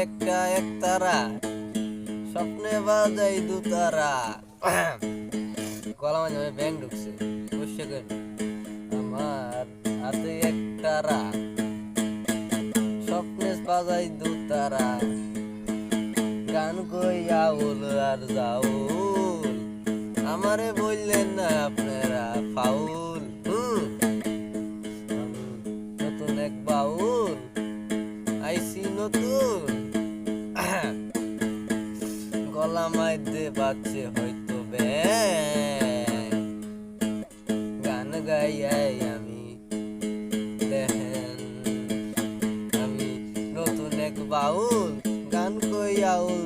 একটা একতারা, স্বপ্নে বাজাই দুতারা। গলা মাঝে ব্যাং ঢুকছে, বুঝছে কেন? আমার হাতে একতারা, স্বপ্নে বাজাই দুতারা। গান কইয়া উল আর যাউল, আমারে বললেন না আপনারা ফাউল। নতুন এক বাউল আইসি নতুন, গলা মাইতে পাচ্ছে হয়তো ব্যাং। গান গাইয়াই আমি দেখেন, আমি নতুন এক বাউল, গান কইয়া উল